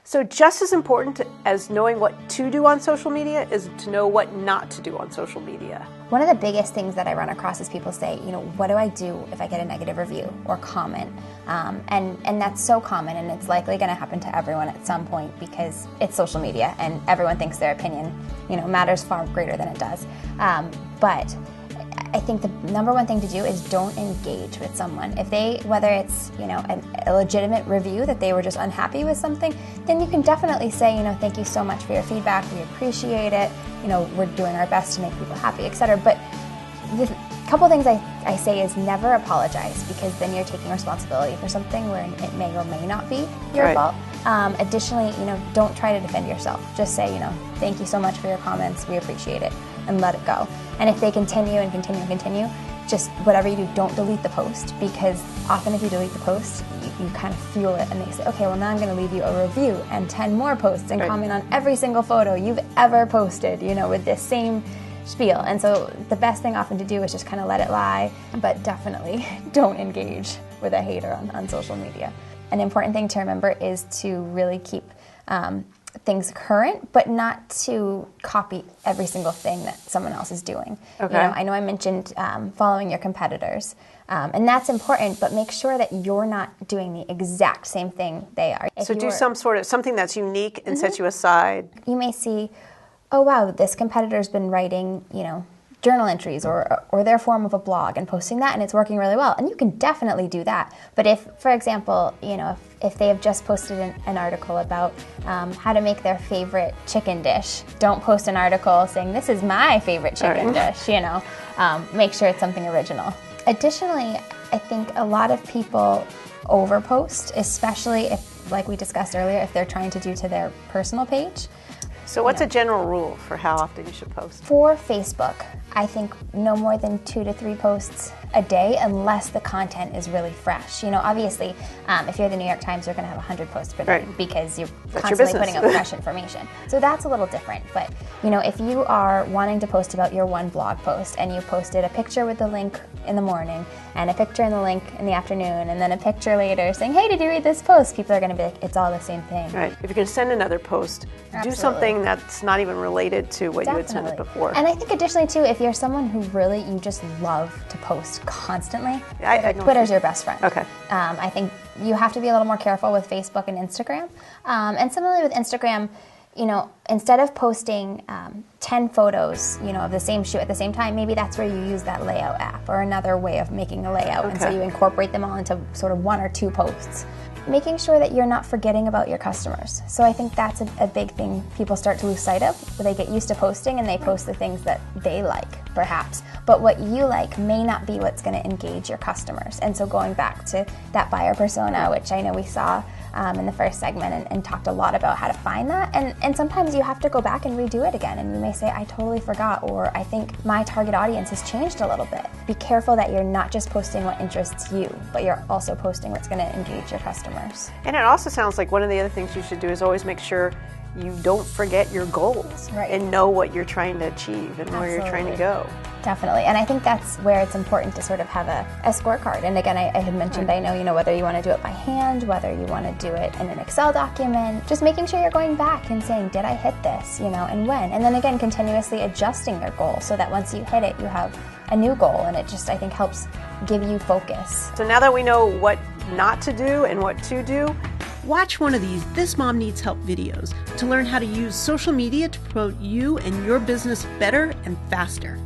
So just as important as knowing what to do on social media is to know what not to do on social media. One of the biggest things that I run across is people say, what do I do if I get a negative review or comment? And that's so common, and it's likely going to happen to everyone at some point because it's social media and everyone thinks their opinion, matters far greater than it does. But I think the number one thing to do is don't engage with someone. If whether it's, a legitimate review that they were just unhappy with something, then you can definitely say, thank you so much for your feedback. We appreciate it. We're doing our best to make people happy, etc. But the couple things I say is never apologize, because then you're taking responsibility for something where it may or may not be your fault. Additionally, don't try to defend yourself. Just say, thank you so much for your comments. We appreciate it, and let it go. And if they continue and continue and continue, just whatever you do, don't delete the post, because often if you delete the post, you kind of fuel it, and they say, okay, well now I'm going to leave you a review and 10 more posts and comment on every single photo you've ever posted, with this same spiel. And so the best thing often to do is just kind of let it lie, but definitely don't engage with a hater on social media. An important thing to remember is to really keep things current, but not to copy every single thing that someone else is doing. Okay. I know I mentioned following your competitors, and that's important, but make sure that you're not doing the exact same thing they are. So do something that's unique and sets you aside. You may see, oh wow, this competitor's been writing, journal entries or their form of a blog and posting that, and it's working really well. And you can definitely do that. But if, for example, if they have just posted an article about how to make their favorite chicken dish, don't post an article saying, this is my favorite chicken dish, make sure it's something original. Additionally, I think a lot of people overpost, especially if, like we discussed earlier, if they're trying to do to their personal page. So what's a general rule for how often you should post? For Facebook, I think no more than 2 to 3 posts a day, unless the content is really fresh. Obviously, if you're the New York Times, you're going to have 100 posts per day because you're constantly putting out fresh information. So that's a little different. But, if you are wanting to post about your one blog post and you posted a picture with the link in the morning and a picture in the link in the afternoon and then a picture later saying, hey, did you read this post? People are going to be like, it's all the same thing. Right. If you're going to send another post, do something that's not even related to what you had sent before. And I think additionally, too, if you're someone who really, you just love to post constantly, Twitter's your best friend. Okay. I think you have to be a little more careful with Facebook and Instagram. And similarly with Instagram, instead of posting 10 photos, of the same shoot at the same time, maybe that's where you use that layout app or another way of making a layout. And so you incorporate them all into sort of 1 or 2 posts. Making sure that you're not forgetting about your customers. So I think that's a big thing people start to lose sight of. They get used to posting and they post the things that they like, perhaps. But what you like may not be what's going to engage your customers. And so going back to that buyer persona, which I know we saw in the first segment and talked a lot about how to find that. And sometimes you have to go back and redo it again. And you may say, I totally forgot, or I think my target audience has changed a little bit. Be careful that you're not just posting what interests you, but you're also posting what's going to engage your customers. And it also sounds like one of the other things you should do is always make sure you don't forget your goals and know what you're trying to achieve and where you're trying to go. Definitely. And I think that's where it's important to sort of have a scorecard. And again, I had mentioned, I know, whether you want to do it by hand, whether you want to do it in an Excel document, just making sure you're going back and saying, did I hit this, and when? And then again, continuously adjusting your goal so that once you hit it, you have a new goal. And it just, I think, helps give you focus. So now that we know what not to do and what to do, watch one of these This Mom Needs Help videos to learn how to use social media to promote you and your business better and faster.